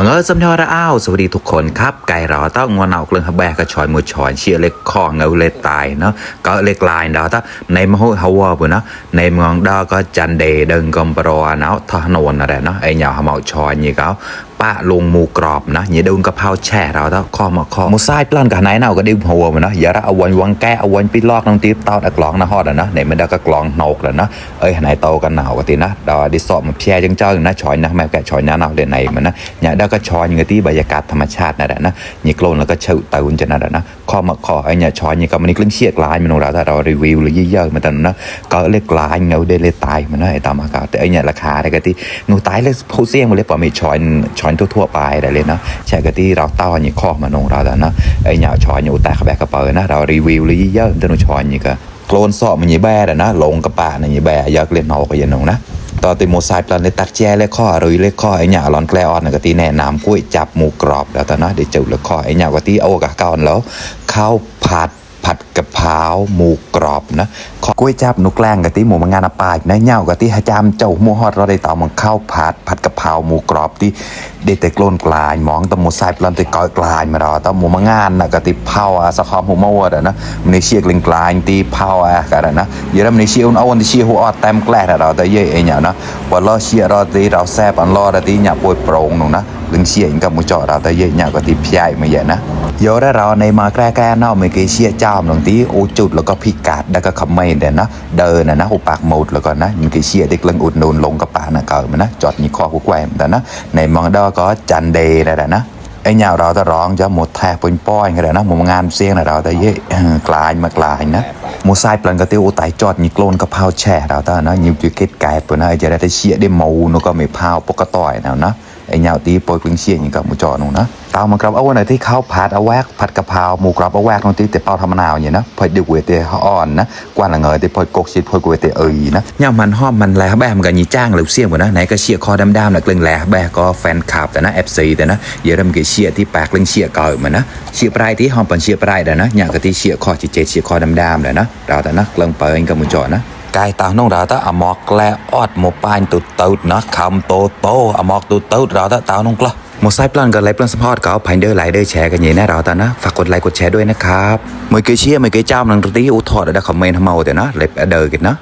มังเออสมทอระอ้าวสวัสดีทุกคนครับไก่เราต้องงวนเอาเครื่องฮับแบกกระชอยมือชอยเชียเล็กคอเงาเล็กตายเนาะก็เล็กลายเราต้องในมโหฮาวบุเนาะในเมืองดอก็จันเดเดินกอมปรอเนาะทอนนอะไรเนาะไอเหยาหมอชอยนี่เขาป้าลงมูกรอบนะอย่าดูกระเพราแช่เราต้องข้อมาข้อมูไซปล้นกับไหนเนาก็ดิ้มหัวมันเนาะอย่าเอาวันวังแกเอาวันปีลอกน้องตีเต้าตะกลองนะฮอดนะในมันได้ก็กลองนกแล้วนะไหนโตกันหนาวกันทีนะดอดิสอบมาแช่จังเจ้านะชอยนะแม่แกชอยน้าหนาวเดือนไหนมันนะอย่าได้ก็ชอยอย่างที่บรรยากาศธรรมชาตินั่นแหละนะนี่โกลนแล้วก็เฉยตื่นจะนั่นแหละนะข้อมาข้อเนี่ยชอยนี่ก็มันนี่เครื่องเชียกลายมันของเราถ้าเรารีวิวหรือเยอะๆมันแต่นะก็เล็กลายเงาได้เลยตายมันนะตามอากาศแต่เนี่ยราคาได้ก็ที่งูตายเลยผู้เสี่ยงมันเลยปล่อยไม่ชอยทั่วไปเลยนะใช่ก็ที่เราต้อนนี่ข้อมันของเราแต่นะเนี่ยชอยอยู่แต่ขบกระเป๋านะเรารีวิวหรือเยอะๆแต่หนูชอยนี่ก็โกลนสอบมันยี่แบ่นะลงกระป๋าเนี่ยยี่แบ่ยากเล่นนอกก็ยังนงนะตอนตีโมไซป์ตอนในตักแจ้เล็กข้อหรือเล็กข้อเนี่ยร้อนแกลออนก็ตีแนะนำกุ้ยจับหมูกรอบแล้วตอนนั้นเดี๋ยวจุดเล็กข้อเนี่ยก็ตีเอากะก่อนแล้วข้าวผัดกะเพราหมูกรอบนะกุ้ยจับนุกแรงกะตีหมูมันงานปลายนะเน่ากะตีหจามเจ้าหมูฮอดเราได้ต่อมันข้าวผัดกะเพราหมูกรอบที่เด็ดแต่กลนกลายมองตะหมูไซป์ตอนตีก้อยกลายมาเราตะหมูมันงานนะกะตีเผาสะคอมหัวมัวเด้อนะมันเชียกลิงกลายตีเผากันนะเยอะมันเชียเอาวันที่เชียหัวอดเต็มแกล้เราแต่เย่เนี่ยนะวันเราเชียเราตีเราแซ่บอันรอเราตีเนี่ยปวดโปร่งหนูนะลึงเชียงกับมูจอเราแต่เย่เนี่ยก็ตีพี่ใหญ่มาเยอะนะเยอะได้เราในมาแกล้เนาะไม่เคยเชียจ้ามหลงตีโอจุดแล้วก็พิกัดแล้วก็คำไม่เด่นนะเดินนะอุปากหมดแล้วก็นะมันเคยเชียเด็กลังอุดหนุนลงกระป๋านะเกิดมันนะจอดนี่ข้อกูแกว่งแต่นะในมังดอก็จันเดย์ได้นะไอ้เนี่ยเราจะร้องจะหมดแทกเป็นป้อยกันเลยนะหมดงานเสียงเราแต่เย่กลายมากลายนะหมูไซปลันก็เตี้ยวไตจอดนี่โกลนกระเพราแช่เราแต่นะยิ่งจุดเกตไก่ปนนะจะได้เชียได้หมูนก็ไม่พาวปกต่อยแล้วนะไอ้เหยาตีปอยกลึงเชียอย่างกับหมูจอนูนะตามมากรับเอาวันไหนที่เขาผัดเอาแวกผัดกะเพราหมูกรอบเอาแวกตรงที่แต่เป้าทำมะนาวอย่างนะพอดีกว่าเตะอ่อนนะกว่าหลังเงยแต่พอกกชิดพอกว่าเตะนะเนี่ยมันหอมมันแหลแบบมันกันยี่จ้างหรือเสี่ยงกว่านะไหนก็เชียคอดำๆนะกลึงแหลแบบก็แฟนคลับแต่นะFCแต่นะเยอะมันก็เชียที่ปากกลึงเชียเก่ามันนะเชียปลายที่หอมปันเชียปลายแต่นะอย่างก็ที่เชียคอจีเจเชียคอดำๆเลยนะเราแต่นะกลึงเปิงกับหมูจอนะกายตาน้องเราถ้าอมอกแกลออดหมูปานตุดตุดนะคำโตอมอกตุดตุดเราถ้าตาน้องกล้าหมดไซปลันกับไลปลันสปอร์ตเขาพันเดอร์ไลเดอร์แชร์กันอย่างนี้นะเราแต่นะฝากกดไลค์กดแชร์ด้วยนะครับเมื่อกี้เชียร์เมื่อกี้เจ้าหนังตีอุทธรณ์ได้คอมเมนต์ทำเอาแต่นะไลเดอร์กันนะ